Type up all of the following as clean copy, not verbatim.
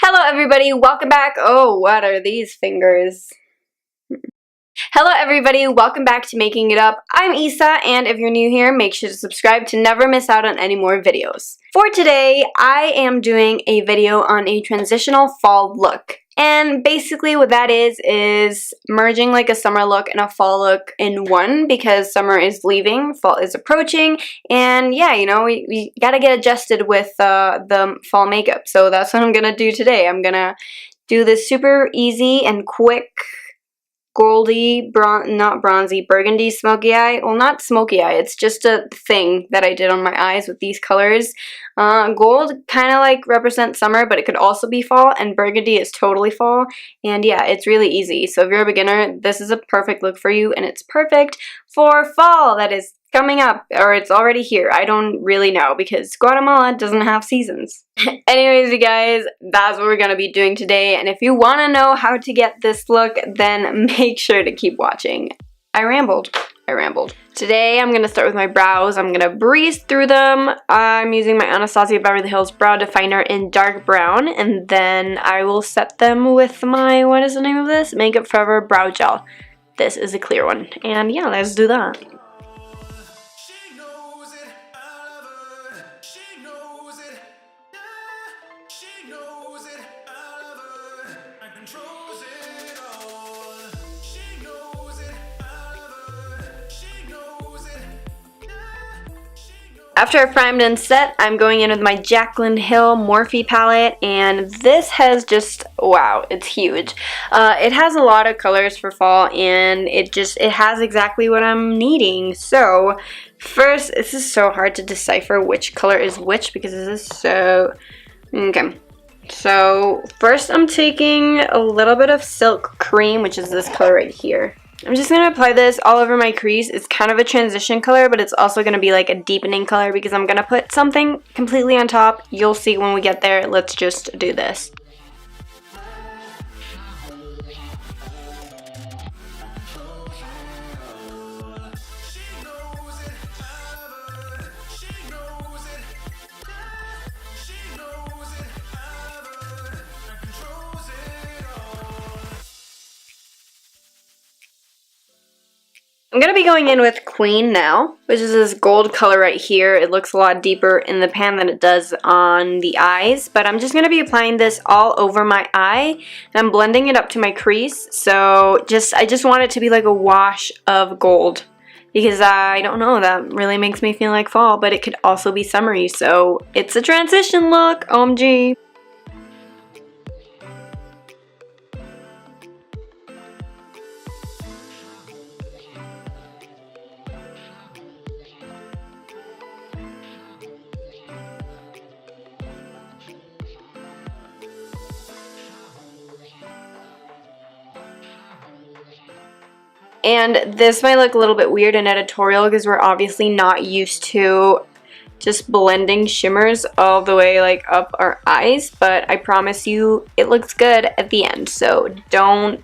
Hello everybody, welcome back. Oh, what are these fingers? Hello everybody, welcome back to Making It Up. I'm Isa, and if you're new here, make sure to subscribe to never miss out on any more videos. For today, I am doing a video on a transitional fall look. And basically what that is merging like a summer look and a fall look in one, because summer is leaving, fall is approaching, and yeah, you know, we gotta get adjusted with the fall makeup. So that's what I'm gonna do today. I'm gonna do this super easy and quick goldy, not bronzy, burgundy smoky eye. Well, not smoky eye, it's just a thing that I did on my eyes with these colors. Gold kind of like represents summer, but it could also be fall, and burgundy is totally fall. And yeah, it's really easy. So if you're a beginner, this is a perfect look for you, and it's perfect for fall that is coming up, or it's already here. I don't really know because Guatemala doesn't have seasons. Anyways, you guys, that's what we're gonna be doing today, and if you want to know how to get this look, then make sure to keep watching. I rambled. Today I'm gonna start with my brows. I'm gonna breeze through them. I'm using my Anastasia Beverly Hills Brow Definer in dark brown, and then I will set them with my, what is the name of this? Makeup Forever Brow Gel. This is a clear one, and yeah, let's do that. After I primed and set, I'm going in with my Jaclyn Hill Morphe palette, and this has just, wow, it's huge. It has a lot of colors for fall, and it has exactly what I'm needing. So first, this is so hard to decipher which color is which because this is so, okay. So first I'm taking a little bit of Silk Cream, which is this color right here. I'm just going to apply this all over my crease. It's kind of a transition color, but it's also going to be like a deepening color because I'm going to put something completely on top. You'll see when we get there. Let's just do this. I'm going to be going in with Queen now, which is this gold color right here. It looks a lot deeper in the pan than it does on the eyes, but I'm just going to be applying this all over my eye, and I'm blending it up to my crease. So I just want it to be like a wash of gold, because I don't know, that really makes me feel like fall, but it could also be summery, so it's a transition look, OMG. And this might look a little bit weird and editorial because we're obviously not used to just blending shimmers all the way like up our eyes, but I promise you it looks good at the end, so don't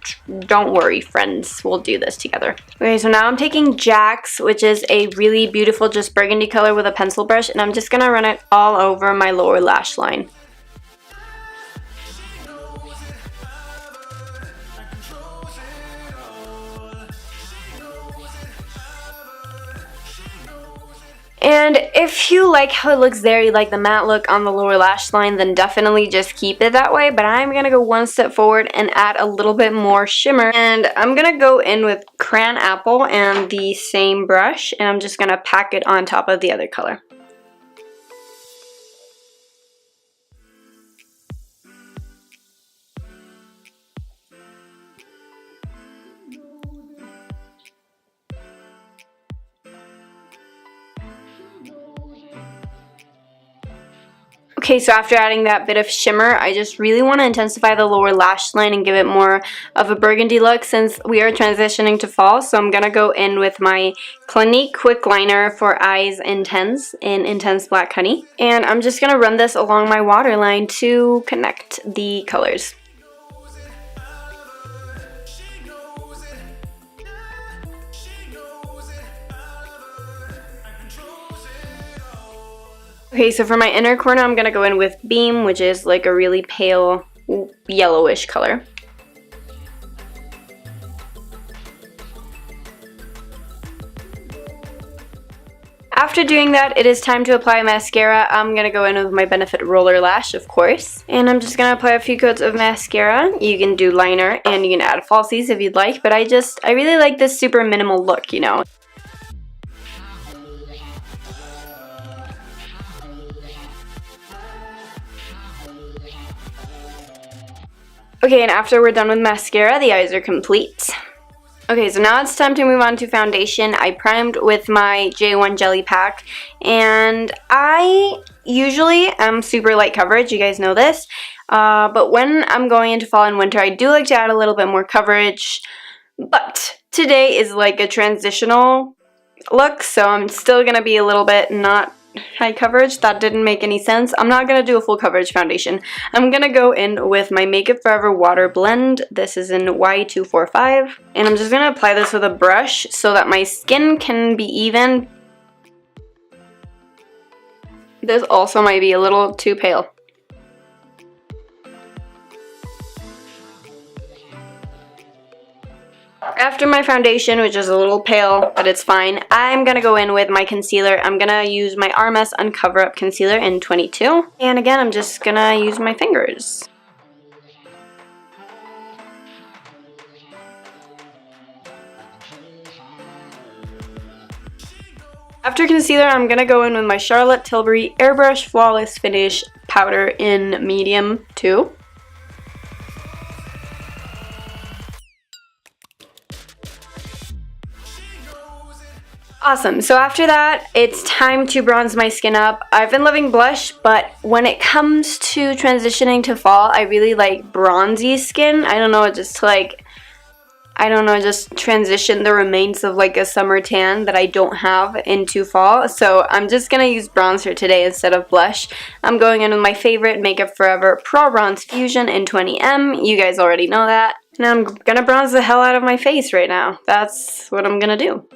worry, friends, we'll do this together. Okay, so now I'm taking Jack's, which is a really beautiful just burgundy color, with a pencil brush, and I'm just gonna run it all over my lower lash line. And if you like how it looks there, you like the matte look on the lower lash line, then definitely just keep it that way. But I'm going to go one step forward and add a little bit more shimmer. And I'm going to go in with Cran Apple and the same brush, and I'm just going to pack it on top of the other color. Okay, so after adding that bit of shimmer, I just really want to intensify the lower lash line and give it more of a burgundy look since we are transitioning to fall. So I'm going to go in with my Clinique Quick Liner for Eyes Intense in Intense Black Honey. And I'm just going to run this along my waterline to connect the colors. Okay, so for my inner corner, I'm going to go in with Beam, which is like a really pale yellowish color. After doing that, it is time to apply mascara. I'm going to go in with my Benefit Roller Lash, of course. And I'm just going to apply a few coats of mascara. You can do liner and you can add falsies if you'd like, but I really like this super minimal look, you know. Okay, and after we're done with mascara, the eyes are complete. Okay, so now it's time to move on to foundation. I primed with my J1 Jelly Pack, and I usually am super light coverage, you guys know this, but when I'm going into fall and winter, I do like to add a little bit more coverage, but today is like a transitional look, so I'm still going to be a little bit not high coverage. That didn't make any sense. I'm not going to do a full coverage foundation. I'm going to go in with my Makeup Forever Water Blend. This is in Y245. And I'm just going to apply this with a brush so that my skin can be even. This also might be a little too pale. After my foundation, which is a little pale, but it's fine, I'm going to go in with my concealer. I'm going to use my RMS Uncover Up Concealer in 22. And again, I'm just going to use my fingers. After concealer, I'm going to go in with my Charlotte Tilbury Airbrush Flawless Finish Powder in medium 2. Awesome, so after that, it's time to bronze my skin up. I've been loving blush, but when it comes to transitioning to fall, I really like bronzy skin. I don't know, just transition the remains of like a summer tan that I don't have into fall. So I'm just going to use bronzer today instead of blush. I'm going in with my favorite Makeup Forever Pro Bronze Fusion in 20M. You guys already know that. And I'm going to bronze the hell out of my face right now. That's what I'm going to do.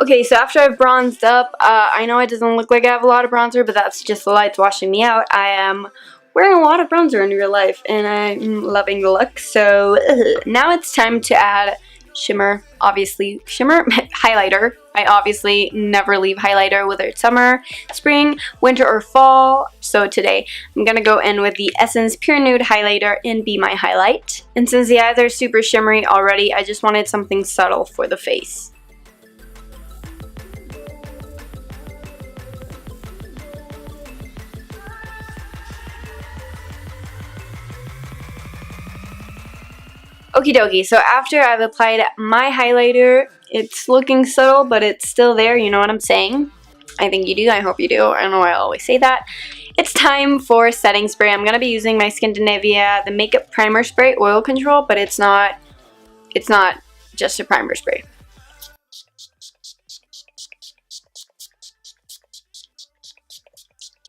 Okay, so after I've bronzed up, I know it doesn't look like I have a lot of bronzer, but that's just the lights washing me out. I am wearing a lot of bronzer in real life, and I'm loving the look. So now it's time to add shimmer, obviously. Shimmer, highlighter. I obviously never leave highlighter, whether it's summer, spring, winter, or fall. So today, I'm going to go in with the Essence Pure Nude Highlighter in Be My Highlight. And since the eyes are super shimmery already, I just wanted something subtle for the face. Okie dokie, so after I've applied my highlighter, it's looking subtle, but it's still there, you know what I'm saying? I think you do, I hope you do, I don't know why I always say that. It's time for setting spray. I'm going to be using my Skindinavia, the Makeup Primer Spray Oil Control, but it's not just a primer spray.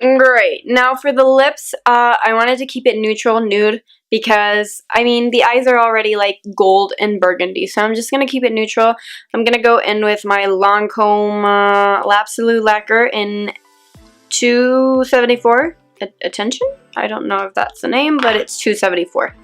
Great, now for the lips, I wanted to keep it neutral, nude, because, I mean, the eyes are already like gold and burgundy, so I'm just going to keep it neutral. I'm going to go in with my Lancome L'Absolu Lacquer in 274. Attention? I don't know if that's the name, but it's 274.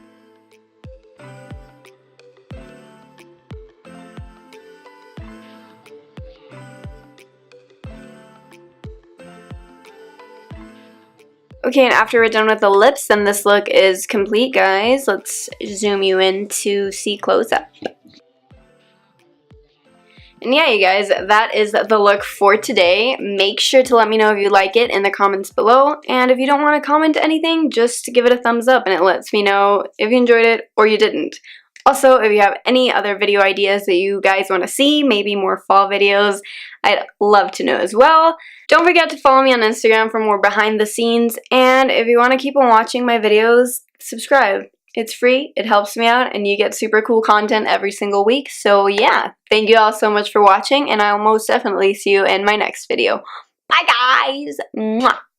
Okay, and after we're done with the lips, then this look is complete, guys. Let's zoom you in to see close up. And yeah, you guys, that is the look for today. Make sure to let me know if you like it in the comments below. And if you don't want to comment anything, just give it a thumbs up and it lets me know if you enjoyed it or you didn't. Also, if you have any other video ideas that you guys want to see, maybe more fall videos, I'd love to know as well. Don't forget to follow me on Instagram for more behind the scenes, and if you want to keep on watching my videos, subscribe. It's free, it helps me out, and you get super cool content every single week. So yeah, thank you all so much for watching, and I'll most definitely see you in my next video. Bye guys! Mwah.